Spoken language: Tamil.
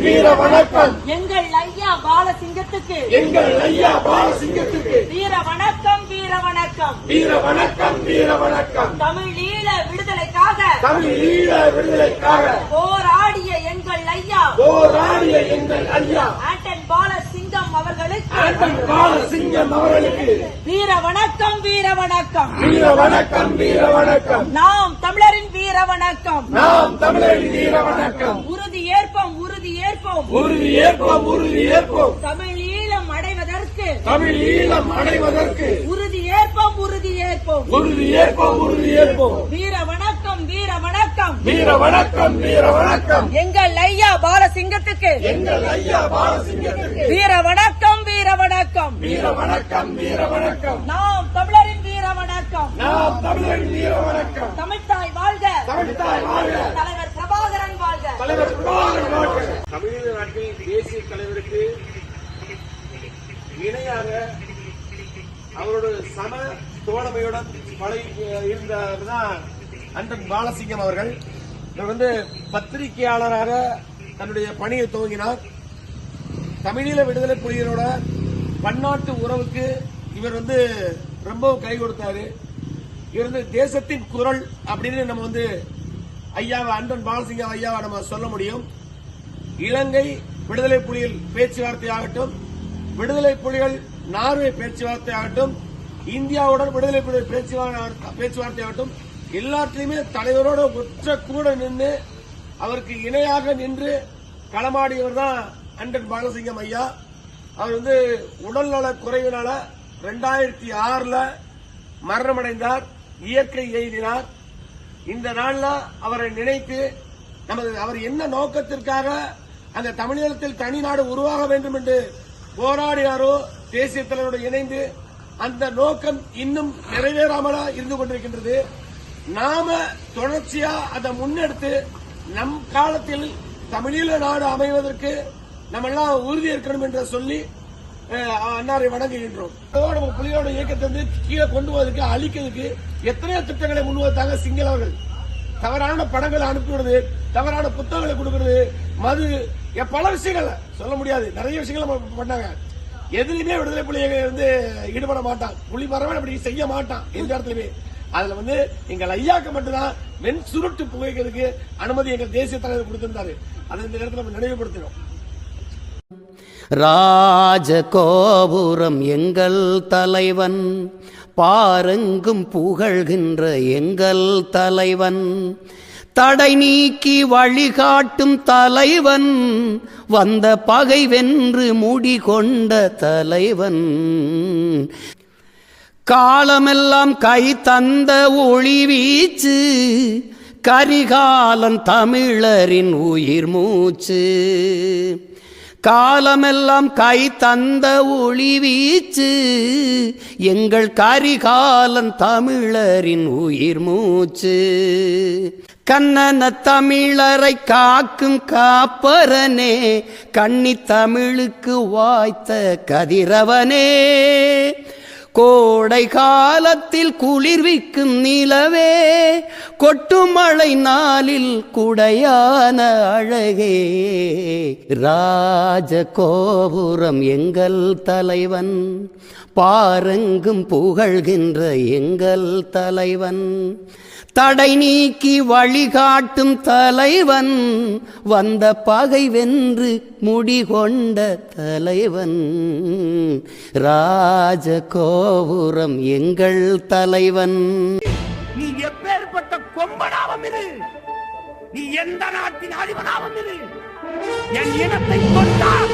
வீர வணக்கம். எங்கள் ஐயா பாலசிங்கத்துக்கு எங்கள் ஐயா பாலசிங்கத்துக்கு வீர வணக்கம் வீர வணக்கம் வீர வணக்கம் வீர வணக்கம். தமிழீழ விடுதலைக்காக தமிழீழ விடுதலைக்காக போராடிய எங்கள் ஐயா போராடிய எங்கள் ஐயா ஆண்டன் பாலசிங்கம் அவர்களுக்கு ஆண்டன் பாலசிங்கம் அவர்களுக்கு வீர வணக்கம் வீர வணக்கம் வீர வணக்கம் வீர வணக்கம். நாம் தமிழரின் வீர வணக்கம். நாம் தமிழரின் வீர வணக்கம். உறுதி ஏற்போம் உறுதி ஏற்போம் உறுதி ஏற்போம் உறுதி ஏற்போம். தமிழீழம் அடைவதற்கு தமிழீழம் அடைவதற்கு உறுதி ஏற்போம் உறுதி ஏற்போம் உறுதி ஏற்போம் உறுதி ஏற்போம். வீர வணக்கம் வீர வணக்கம் வீர வணக்கம் வீர வணக்கம். எங்கள் ஐயா பாலசிங்கத்துக்கு எங்கள் ஐயா பாலசிங்கத்துக்கு வீர வணக்கம் வீர வணக்கம் வீர வணக்கம் வீர வணக்கம். நாம் தமிழரின் வீர வணக்கம். நாம் தமிழரின் வீர வணக்கம். தமிழ்த்தாய் வாழ்க தமிழ்த்தாய் வாழ்க. தலைவர் பிரபாகரன் வாழ்க. தலைவர் பிரபாகரன் வாழ்க. தமிழக நாட்டில் தேசிய தலைவருக்கு இணையாக அவரோட சம தோழமையுடன் பழகி இருந்ததான் அண்டன் பாலசிங்கம் அவர்கள். இவர் பத்திரிகையாளராக தன்னுடைய பணியை துவங்கினார். தமிழீழ விடுதலை புலிகளோட பன்னாட்டு உறவுக்கு இவர் ரொம்ப கை கொடுத்தாரு. இவர் தேசத்தின் குரல் அப்படின்னு நம்ம ஐயாவை அண்டன் பாலசிங்கம் ஐயாவை நம்ம சொல்ல முடியும். இலங்கை விடுதலை புலிகள் பேச்சுவார்த்தை ஆகட்டும், விடுதலை புலிகள் நார்வே பேச்சுவார்த்தை ஆகட்டும், இந்தியாவுடன் விடுதலை புலிகள் பேச்சுவார்த்தை ஆகட்டும், எல்லாத்திலுமே தலைவரோட ஒற்ற கூட நின்று அவருக்கு இணையாக நின்று களமாடியவர் தான் அண்டன் பாலசிங்கம் ஐயா. அவர் உடல்நல குறைவினால 2006 மரணமடைந்தார், இயற்கை எய்தினார். இந்த நாள்ல அவரை நினைத்து அவர் என்ன நோக்கத்திற்காக அந்த தமிழகத்தில் தனி நாடு உருவாக வேண்டும் என்று போராடினாரோ தேசிய தலைவரோடு இணைந்து அந்த நோக்கம் இன்னும் நிறைவேறாமலா இருந்து கொண்டிருக்கின்றது. நாம தொடர்ச்சியா அதை முன்னெடுத்து நம் காலத்தில் தமிழீழ நாடு அமைவதற்கு நம்ம எல்லாம் உறுதி இருக்கணும் என்று சொல்லி அன்னாரை வணங்குகின்றோம். புலிகளோட இயக்கத்தை கீழே கொண்டு வருவதற்கு அழிக்கிறதுக்கு எத்தனையோ திட்டங்களை முன்வைத்தாங்க சிங்களவர்கள். தவறான படங்களை அனுப்பிவிடுறது, தவறான புத்தகங்களை கொடுக்கிறது, மது, பல விஷயங்கள் சொல்ல முடியாது, நிறைய விஷயங்கள் பண்ணாங்க. எதுலையுமே விடுதலை புலியை ஈடுபட மாட்டான், புலி மரவன் அப்படி செய்ய மாட்டான் எந்த இடத்துலயுமே. அதுல எங்கள் ஐயாக்கு மட்டும்தான் வெண் சுருட்டு புகைக்கிறதுக்கு அனுமதி எங்கள் தேசிய தலைவர் கொடுத்திருந்தாரு. அதை இந்த நேரத்தில் நம்ம நினைவுபடுத்தினோம். ராஜகோபுரம் எங்கள் தலைவன், பாரெங்கும் புகழ்கின்ற எங்கள் தலைவன், தடை நீக்கி வழிகாட்டும் தலைவன், வந்த பகை வென்று முடிகொண்ட தலைவன், காலமெல்லாம் கை தந்த ஒளி வீச்சு, கரிகாலன் தமிழரின் உயிர் மூச்சு, காலமெல்லாம் கை தந்த ஒளி வீச்சு, எங்கள் கரிகாலன் தமிழரின் உயிர் மூச்சு, கண்ணன தமிழரை காக்கும் காப்பரனே, கன்னி தமிழுக்கு வாய்த்த கதிரவனே, கோடை காலத்தில் குளிர்விக்கும் நிலவே, கொட்டும் மழை நாளில் குடையான அழகே, ராஜகோபுரம் எங்கள் தலைவன், பாரெங்கும் புகழ்கின்ற எங்கள் தலைவன், தடை நீக்கி வழிகாட்டும் தலைவன், வந்த பகை வென்று முடிகொண்ட தலைவன், ராஜகோபுரம் எங்கள் தலைவன். நீ எப்பேற்பட்ட கொம்பனாவும் இரு, நீ எந்த நாட்டின் அதிபனாவும் இரு, என் இனத்தை கொண்டால்